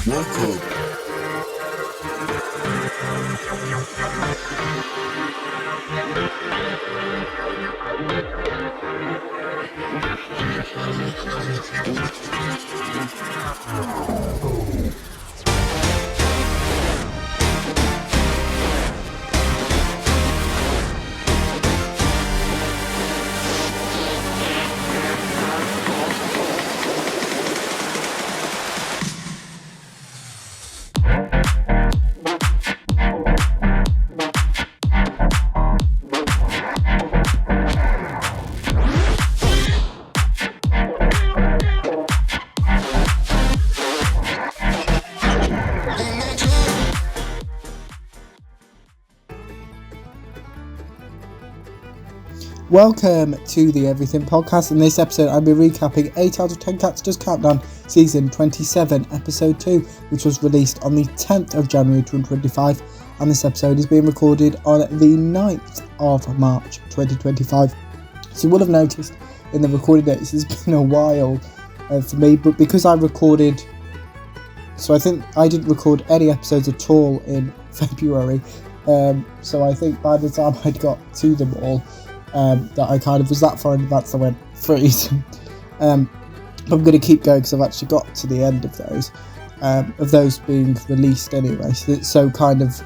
Welcome. Welcome to the Everything Podcast. In this episode, I'll be recapping 8 out of 10 Cats Does Countdown, Season 27, Episode 2, which was released on the 10th of January 2025, and this episode is being recorded on the 9th of March 2025. So you would have noticed in the recording dates, it's been a while for me, but because I recorded, so I think I didn't record any episodes at all in February, so I think by the time I'd got to them all, that I kind of was that far in advance I went freeze. I'm going to keep going because I've actually got to the end of those being released anyway, so kind of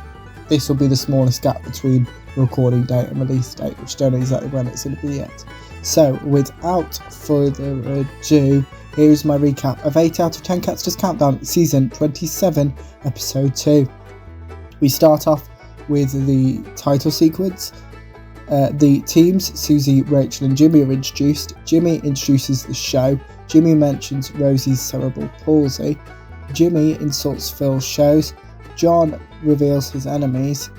this will be the smallest gap between recording date and release date, which I don't know exactly when it's going to be yet. So without further ado, here is my recap of 8 out of 10 Cats Does Countdown, Season 27, Episode 2. We start off with the title sequence. The teams, Susie, Rachel and Jimmy, are introduced. Jimmy introduces the show. Jimmy mentions Rosie's cerebral palsy. Jimmy insults Phil's shows. John reveals his enemies.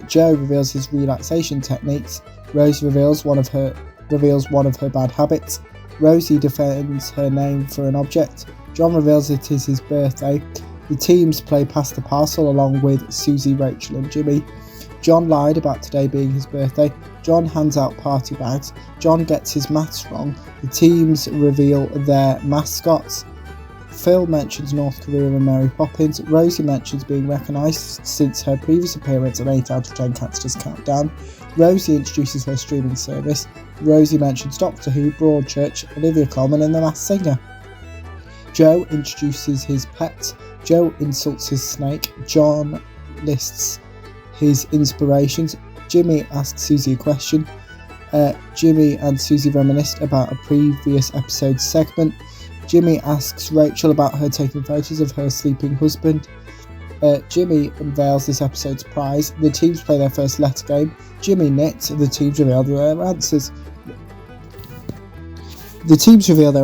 Joe reveals his relaxation techniques. Rose reveals one of her bad habits. Rosie defends her name for an object. John reveals it is his birthday. The teams play Pass the Parcel along with Susie, Rachel and Jimmy. John lied about today being his birthday. John hands out party bags. John gets his maths wrong. The teams reveal their mascots. Phil mentions North Korea and Mary Poppins. Rosie mentions being recognised since her previous appearance on 8 out of 10 Cats Does Countdown. Rosie introduces her streaming service. Rosie mentions Doctor Who, Broadchurch, Olivia Colman and The Masked Singer. Joe introduces his pets. Joe insults his snake. John lists his inspirations. Jimmy asks Susie a question. Jimmy and Susie reminisce about a previous episode segment. Jimmy asks Rachel about her taking photos of her sleeping husband. Jimmy unveils this episode's prize. The teams play their first letter game. Jimmy knits. The teams reveal their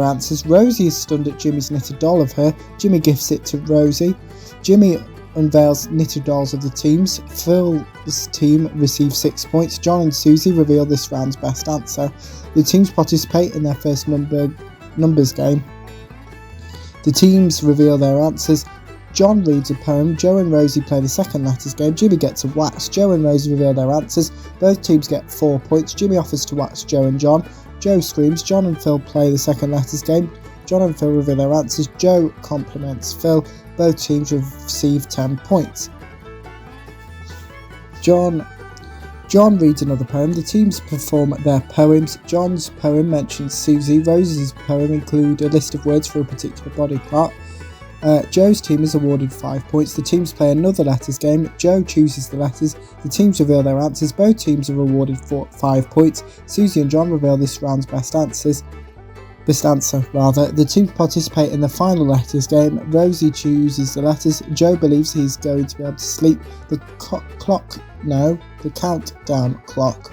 answers. Rosie is stunned at Jimmy's knitted doll of her. Jimmy gifts it to Rosie. Jimmy unveils knitted dolls of the teams. Phil's team receives 6 points. John and Susie reveal this round's best answer. The teams participate in their first numbers game. The teams reveal their answers. John reads a poem. Joe and Rosie play the second letters game. Jimmy gets a wax. Joe and Rosie reveal their answers. Both teams get 4 points. Jimmy offers to wax Joe and John. Joe screams. John and Phil play the second letters game. John and Phil reveal their answers. Joe compliments Phil. Both teams receive 10 points. John reads another poem. The teams perform their poems. John's poem mentions Susie. Rosie's poem include a list of words for a particular body part. Joe's team is awarded 5 points. The teams play another letters game. Joe chooses the letters. The teams reveal their answers. Both teams are awarded 5 points. Susie and John reveal this round's best answer. The teams participate in the final letters game. Rosie chooses the letters. Joe believes he's going to be able to sleep. The countdown clock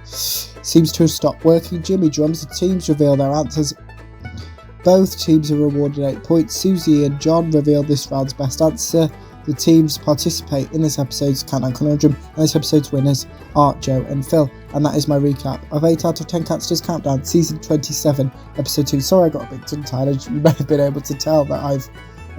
seems to have stopped working. Jimmy drums. The teams reveal their answers. Both teams are awarded 8 points. Susie and John reveal this round's best answer. The teams participate in this episode's Countdown Conundrum, and this episode's winners are Joe and Phil. And that is my recap of 8 out of 10 Cats Does Countdown, Season 27, Episode 2. Sorry I got a bit tongue-tied. You may have been able to tell that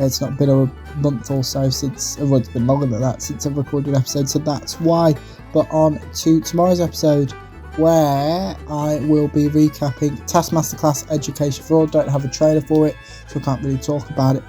it's not been a month or so since, well, it's been longer than that since I've recorded an episode, so that's why. But on to tomorrow's episode, where I will be recapping Taskmaster Class Education for All. Don't have a trailer for it, so I can't really talk about it.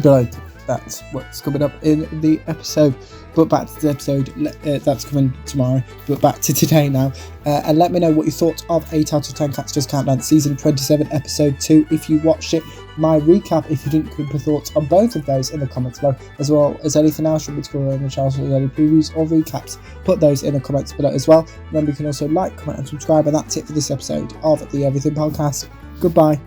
But that's what's coming up in the episode. But back to the episode, that's coming tomorrow. But back to today now. And let me know what you thought of 8 out of 10 Cats Does Countdown Season 27, Episode 2. If you watched it, my recap, if you didn't, put your thoughts on both of those in the comments below. As well as anything else you want me to cover on the channel, so any previews or recaps, put those in the comments below as well. Remember, you can also like, comment and subscribe. And that's it for this episode of the Everything Podcast. Goodbye.